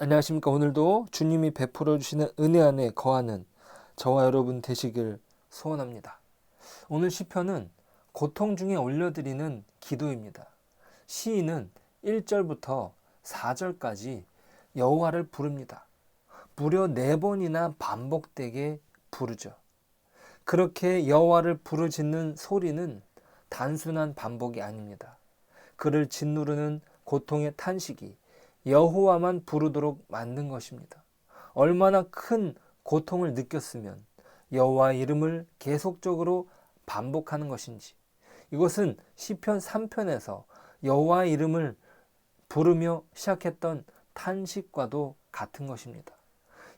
안녕하십니까. 오늘도 주님이 베풀어 주시는 은혜 안에 거하는 저와 여러분 되시길 소원합니다. 오늘 시편은 고통 중에 올려드리는 기도입니다. 시인은 1절부터 4절까지 여호와를 부릅니다. 무려 4번이나 반복되게 부르죠. 그렇게 여호와를 부르짖는 소리는 단순한 반복이 아닙니다. 그를 짓누르는 고통의 탄식이 여호와만 부르도록 만든 것입니다. 얼마나 큰 고통을 느꼈으면 여호와의 이름을 계속적으로 반복하는 것인지, 이것은 시편 3편에서 여호와의 이름을 부르며 시작했던 탄식과도 같은 것입니다.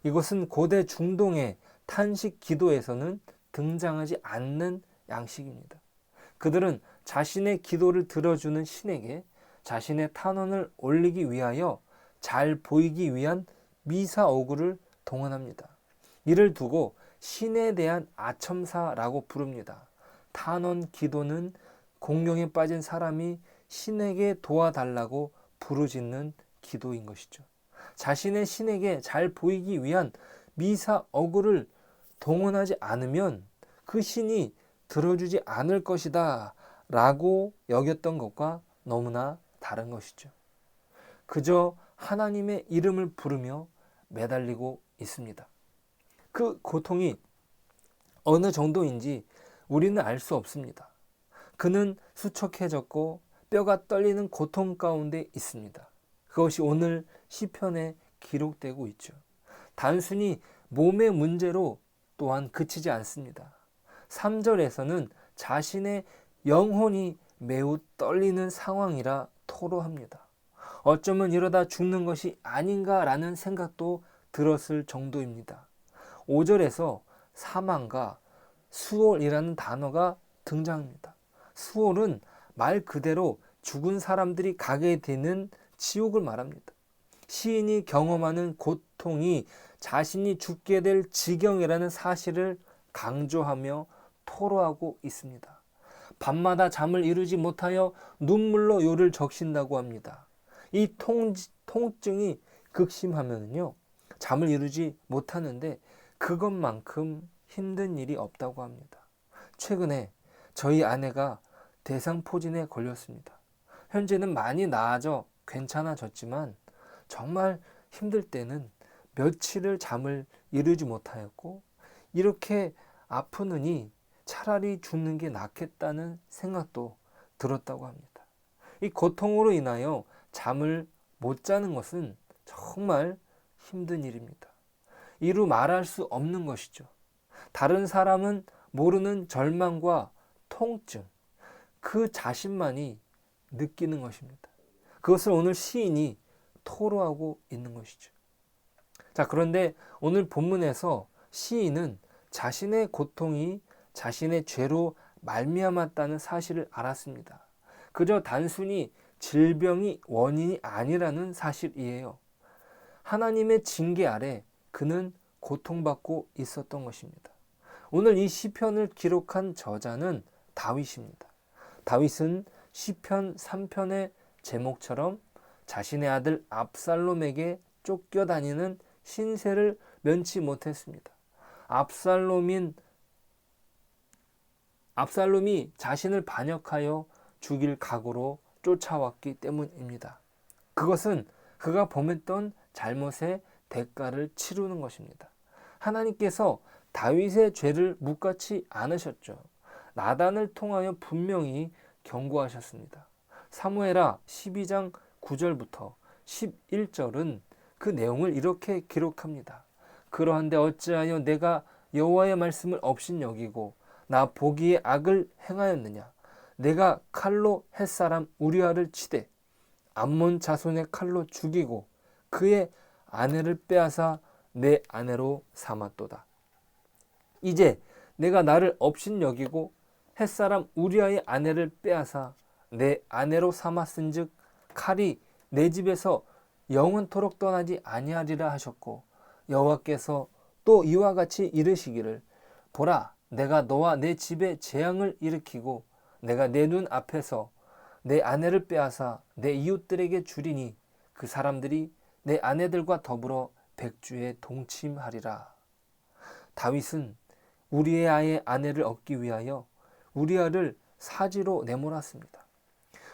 이것은 고대 중동의 탄식 기도에서는 등장하지 않는 양식입니다. 그들은 자신의 기도를 들어주는 신에게 자신의 탄원을 올리기 위하여 잘 보이기 위한 미사오구를 동원합니다. 이를 두고 신에 대한 아첨사라고 부릅니다. 탄원 기도는 공경에 빠진 사람이 신에게 도와달라고 부르짖는 기도인 것이죠. 자신의 신에게 잘 보이기 위한 미사오구를 동원하지 않으면 그 신이 들어주지 않을 것이다 라고 여겼던 것과 너무나 다른 것이죠. 그저 하나님의 이름을 부르며 매달리고 있습니다. 그 고통이 어느 정도인지 우리는 알 수 없습니다. 그는 수척해졌고 뼈가 떨리는 고통 가운데 있습니다. 그것이 오늘 시편에 기록되고 있죠. 단순히 몸의 문제로 또한 그치지 않습니다. 3절에서는 자신의 영혼이 매우 떨리는 상황이라 토로합니다. 어쩌면 이러다 죽는 것이 아닌가라는 생각도 들었을 정도입니다. 5절에서 사망과 수월이라는 단어가 등장합니다. 수월은 말 그대로 죽은 사람들이 가게 되는 지옥을 말합니다. 시인이 경험하는 고통이 자신이 죽게 될 지경이라는 사실을 강조하며 토로하고 있습니다. 밤마다 잠을 이루지 못하여 눈물로 요를 적신다고 합니다. 이 통증이 극심하면요, 잠을 이루지 못하는데 그것만큼 힘든 일이 없다고 합니다. 최근에 저희 아내가 대상포진에 걸렸습니다. 현재는 많이 나아져 괜찮아졌지만 정말 힘들 때는 며칠을 잠을 이루지 못하였고, 이렇게 아프느니 차라리 죽는 게 낫겠다는 생각도 들었다고 합니다. 이 고통으로 인하여 잠을 못 자는 것은 정말 힘든 일입니다. 이루 말할 수 없는 것이죠. 다른 사람은 모르는 절망과 통증, 그 자신만이 느끼는 것입니다. 그것을 오늘 시인이 토로하고 있는 것이죠. 자, 그런데 오늘 본문에서 시인은 자신의 고통이 자신의 죄로 말미암았다는 사실을 알았습니다. 그저 단순히 질병이 원인이 아니라는 사실이에요. 하나님의 징계 아래 그는 고통받고 있었던 것입니다. 오늘 이 시편을 기록한 저자는 다윗입니다. 다윗은 시편 3편의 제목처럼 자신의 아들 압살롬에게 쫓겨다니는 신세를 면치 못했습니다. 압살롬이 자신을 반역하여 죽일 각오로 쫓아왔기 때문입니다. 그것은 그가 범했던 잘못의 대가를 치르는 것입니다. 하나님께서 다윗의 죄를 묵같이 않으셨죠. 나단을 통하여 분명히 경고하셨습니다. 사무엘하 12장 9절부터 11절은 그 내용을 이렇게 기록합니다. 그러한데 어찌하여 내가 여호와의 말씀을 업신여기고 나 보기에 악을 행하였느냐. 내가 칼로 햇사람 우리아를 치되 암몬 자손의 칼로 죽이고 그의 아내를 빼앗아 내 아내로 삼았도다. 이제 내가 나를 업신여기고 햇사람 우리아의 아내를 빼앗아 내 아내로 삼았은즉 칼이 내 집에서 영원토록 떠나지 아니하리라 하셨고, 여호와께서 또 이와 같이 이르시기를 보라, 내가 너와 내 집에 재앙을 일으키고 내가 내 눈 앞에서 내 아내를 빼앗아 내 이웃들에게 주리니 그 사람들이 내 아내들과 더불어 백주에 동침하리라. 다윗은 우리아의 아내를 얻기 위하여 우리아를 사지로 내몰았습니다.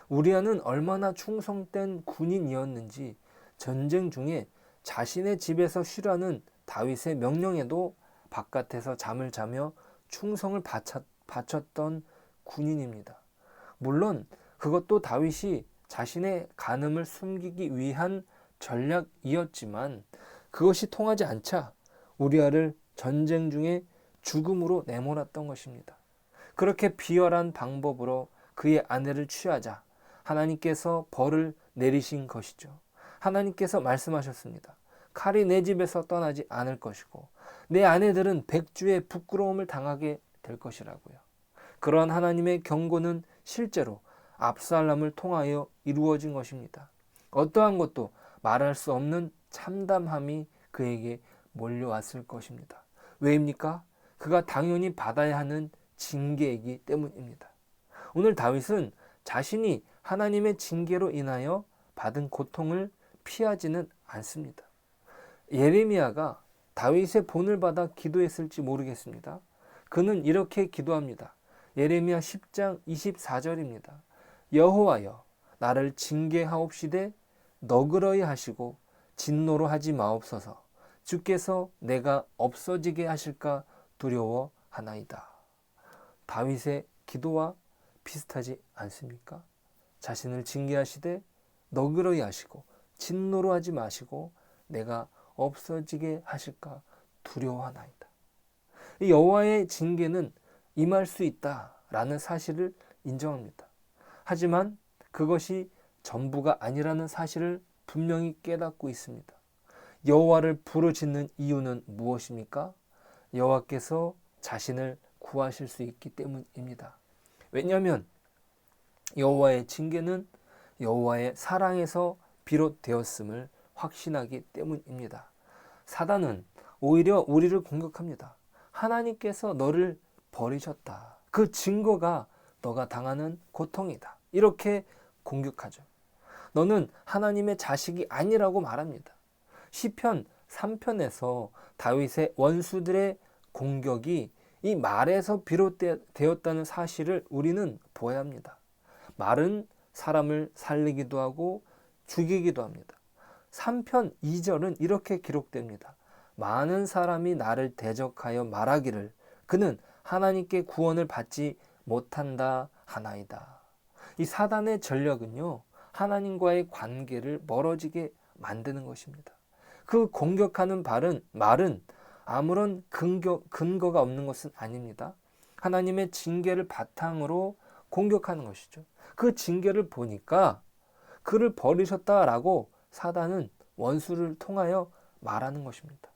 우리아는 얼마나 충성된 군인이었는지 전쟁 중에 자신의 집에서 쉬라는 다윗의 명령에도 바깥에서 잠을 자며 충성을 바쳤던 군인입니다. 물론 그것도 다윗이 자신의 간음을 숨기기 위한 전략이었지만 그것이 통하지 않자 우리아를 전쟁 중에 죽음으로 내몰았던 것입니다. 그렇게 비열한 방법으로 그의 아내를 취하자 하나님께서 벌을 내리신 것이죠. 하나님께서 말씀하셨습니다. 칼이 내 집에서 떠나지 않을 것이고 내 아내들은 백주의 부끄러움을 당하게 될 것이라고요. 그러한 하나님의 경고는 실제로 압살롬을 통하여 이루어진 것입니다. 어떠한 것도 말할 수 없는 참담함이 그에게 몰려왔을 것입니다. 왜입니까? 그가 당연히 받아야 하는 징계이기 때문입니다. 오늘 다윗은 자신이 하나님의 징계로 인하여 받은 고통을 피하지는 않습니다. 예레미야가 다윗의 본을 받아 기도했을지 모르겠습니다. 그는 이렇게 기도합니다. 예레미야 10장 24절입니다. 여호와여, 나를 징계하옵시되 너그러이 하시고 진노로 하지 마옵소서. 주께서 내가 없어지게 하실까 두려워하나이다. 다윗의 기도와 비슷하지 않습니까? 자신을 징계하시되 너그러이 하시고 진노로 하지 마시고 내가 없어지게 하실까 두려워하나이다. 이 여호와의 징계는 임할 수 있다라는 사실을 인정합니다. 하지만 그것이 전부가 아니라는 사실을 분명히 깨닫고 있습니다. 여호와를 부르짖는 이유는 무엇입니까? 여호와께서 자신을 구하실 수 있기 때문입니다. 왜냐하면 여호와의 징계는 여호와의 사랑에서 비롯되었음을 확신하기 때문입니다. 사단은 오히려 우리를 공격합니다. 하나님께서 너를 버리셨다. 그 증거가 너가 당하는 고통이다. 이렇게 공격하죠. 너는 하나님의 자식이 아니라고 말합니다. 시편 3편에서 다윗의 원수들의 공격이 이 말에서 비롯되었다는 사실을 우리는 보아야 합니다. 말은 사람을 살리기도 하고 죽이기도 합니다. 3편 2절은 이렇게 기록됩니다. 많은 사람이 나를 대적하여 말하기를 그는 하나님께 구원을 받지 못한다 하나이다. 이 사단의 전략은요, 하나님과의 관계를 멀어지게 만드는 것입니다. 그 공격하는 말은 아무런 근거가 없는 것은 아닙니다. 하나님의 징계를 바탕으로 공격하는 것이죠. 그 징계를 보니까 그를 버리셨다라고 사단은 원수를 통하여 말하는 것입니다.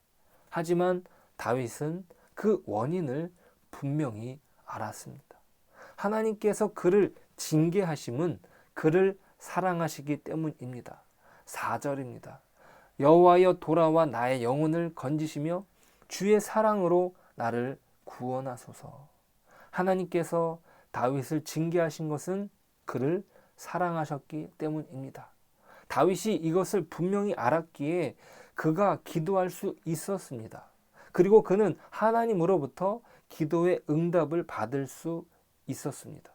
하지만 다윗은 그 원인을 분명히 알았습니다. 하나님께서 그를 징계하심은 그를 사랑하시기 때문입니다. 4절입니다. 여호와여 돌아와 나의 영혼을 건지시며 주의 사랑으로 나를 구원하소서. 하나님께서 다윗을 징계하신 것은 그를 사랑하셨기 때문입니다. 다윗이 이것을 분명히 알았기에 그가 기도할 수 있었습니다. 그리고 그는 하나님으로부터 기도의 응답을 받을 수 있었습니다.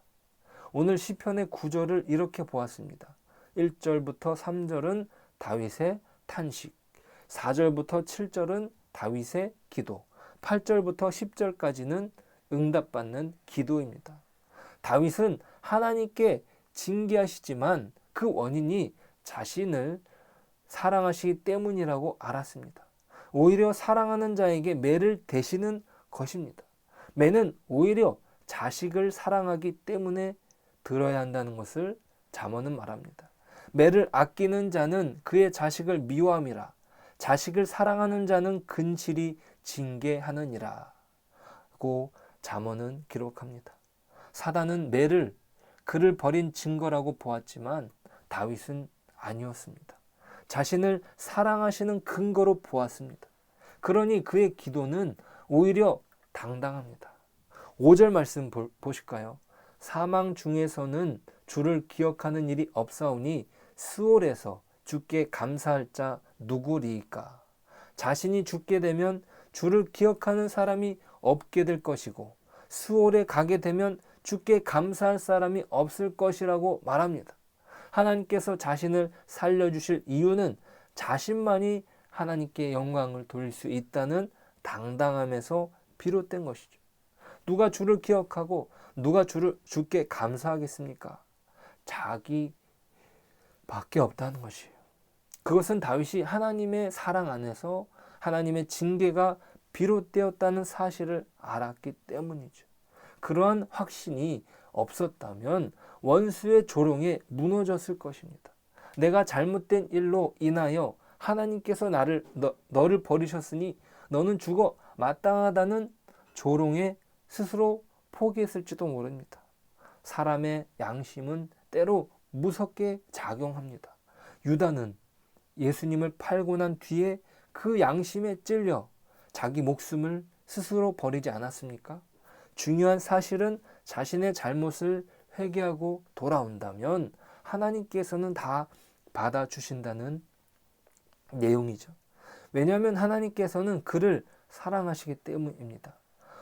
오늘 시편의 구절을 이렇게 보았습니다. 1절부터 3절은 다윗의 탄식, 4절부터 7절은 다윗의 기도, 8절부터 10절까지는 응답받는 기도입니다. 다윗은 하나님께 징계하시지만 그 원인이 자신을 사랑하시기 때문이라고 알았습니다. 오히려 사랑하는 자에게 매를 대시는 것입니다. 매는 오히려 자식을 사랑하기 때문에 들어야 한다는 것을 잠언은 말합니다. 매를 아끼는 자는 그의 자식을 미워함이라. 자식을 사랑하는 자는 근실이 징계하느니라. 고 잠언은 기록합니다. 사단은 매를 그를 버린 증거라고 보았지만 다윗은 아니었습니다. 자신을 사랑하시는 근거로 보았습니다. 그러니 그의 기도는 오히려 당당합니다. 5절 말씀 보실까요? 사망 중에서는 주를 기억하는 일이 없사오니 스올에서 주께 감사할 자 누구리이까? 자신이 죽게 되면 주를 기억하는 사람이 없게 될 것이고 수월에 가게 되면 주께 감사할 사람이 없을 것이라고 말합니다. 하나님께서 자신을 살려주실 이유는 자신만이 하나님께 영광을 돌릴 수 있다는 당당함에서 비롯된 것이죠. 누가 주를 기억하고 누가 주께 감사하겠습니까? 자기밖에 없다는 것이에요. 그것은 다윗이 하나님의 사랑 안에서 하나님의 징계가 비롯되었다는 사실을 알았기 때문이죠. 그러한 확신이 없었다면 원수의 조롱에 무너졌을 것입니다. 내가 잘못된 일로 인하여 하나님께서 너를 버리셨으니 너는 죽어 마땅하다는 조롱에 스스로 포기했을지도 모릅니다. 사람의 양심은 때로 무섭게 작용합니다. 유다는 예수님을 팔고 난 뒤에 그 양심에 찔려 자기 목숨을 스스로 버리지 않았습니까? 중요한 사실은 자신의 잘못을 회개하고 돌아온다면 하나님께서는 다 받아주신다는 내용이죠. 왜냐하면 하나님께서는 그를 사랑하시기 때문입니다.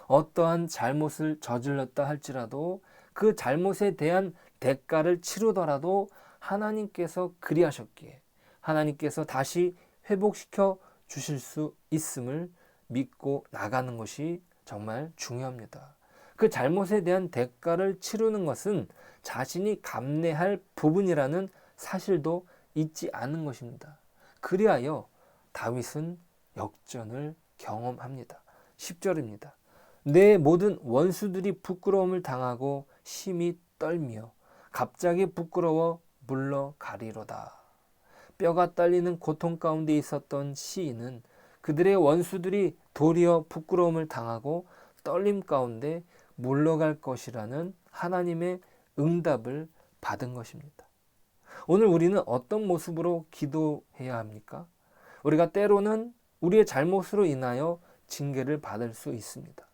어떠한 잘못을 저질렀다 할지라도 그 잘못에 대한 대가를 치르더라도 하나님께서 그리하셨기에 하나님께서 다시 회복시켜 주실 수 있음을 믿고 나가는 것이 정말 중요합니다. 그 잘못에 대한 대가를 치르는 것은 자신이 감내할 부분이라는 사실도 잊지 않은 것입니다. 그리하여 다윗은 역전을 경험합니다. 10절입니다. 내 모든 원수들이 부끄러움을 당하고 심히 떨며 갑자기 부끄러워 물러가리로다. 뼈가 딸리는 고통 가운데 있었던 시인은 그들의 원수들이 도리어 부끄러움을 당하고 떨림 가운데 물러갈 것이라는 하나님의 응답을 받은 것입니다. 오늘 우리는 어떤 모습으로 기도해야 합니까? 우리가 때로는 우리의 잘못으로 인하여 징계를 받을 수 있습니다.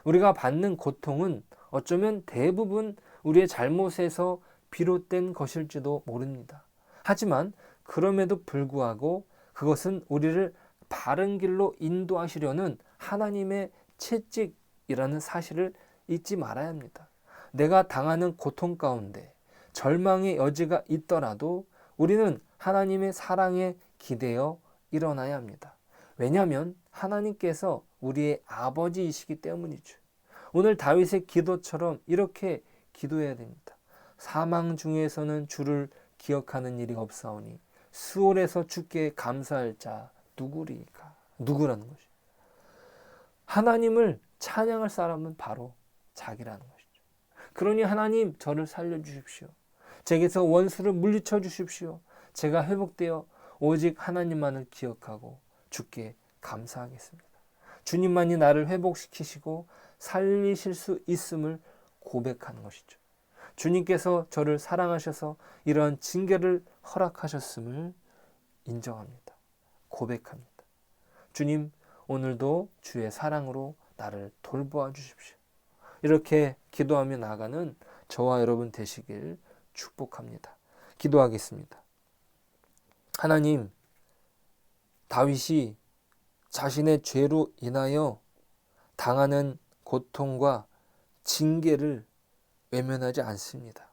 우리가 받는 고통은 어쩌면 대부분 우리의 잘못에서 비롯된 것일지도 모릅니다. 하지만 그럼에도 불구하고 그것은 우리를 바른 길로 인도하시려는 하나님의 채찍이라는 사실을 잊지 말아야 합니다. 내가 당하는 고통 가운데 절망의 여지가 있더라도 우리는 하나님의 사랑에 기대어 일어나야 합니다. 왜냐하면 하나님께서 우리의 아버지이시기 때문이죠. 오늘 다윗의 기도처럼 이렇게 기도해야 됩니다. 사망 중에서는 주를 기억하는 일이 없사오니 수월에서 주께 감사할 자 누구리까? 누구라는 것이죠. 하나님을 찬양할 사람은 바로 자기라는 것이죠. 그러니 하나님 저를 살려주십시오. 제게서 원수를 물리쳐 주십시오. 제가 회복되어 오직 하나님만을 기억하고 주께 감사하겠습니다. 주님만이 나를 회복시키시고 살리실 수 있음을 고백하는 것이죠. 주님께서 저를 사랑하셔서 이러한 징계를 허락하셨음을 인정합니다. 고백합니다. 주님, 오늘도 주의 사랑으로 나를 돌보아 주십시오. 이렇게 기도하며 나아가는 저와 여러분 되시길 축복합니다. 기도하겠습니다. 하나님, 다윗이 자신의 죄로 인하여 당하는 고통과 징계를 외면하지 않습니다.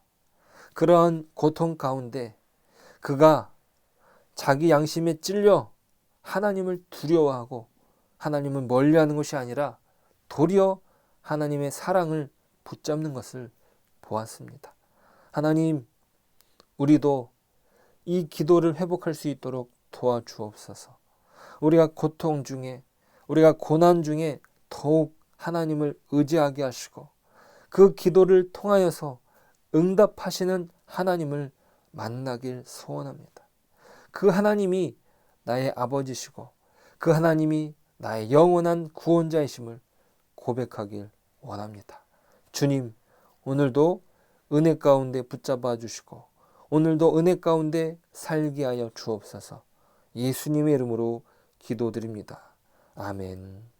그러한 고통 가운데 그가 자기 양심에 찔려 하나님을 두려워하고 하나님을 멀리하는 것이 아니라 도리어 하나님의 사랑을 붙잡는 것을 보았습니다. 하나님, 우리도 이 기도를 회복할 수 있도록 도와주옵소서. 우리가 고통 중에, 우리가 고난 중에 더욱 하나님을 의지하게 하시고 그 기도를 통하여서 응답하시는 하나님을 만나길 소원합니다. 그 하나님이 나의 아버지시고 그 하나님이 나의 영원한 구원자이심을 고백하길 원합니다. 주님, 오늘도 은혜 가운데 붙잡아 주시고 오늘도 은혜 가운데 살게 하여 주옵소서. 예수님의 이름으로 기도드립니다. 아멘.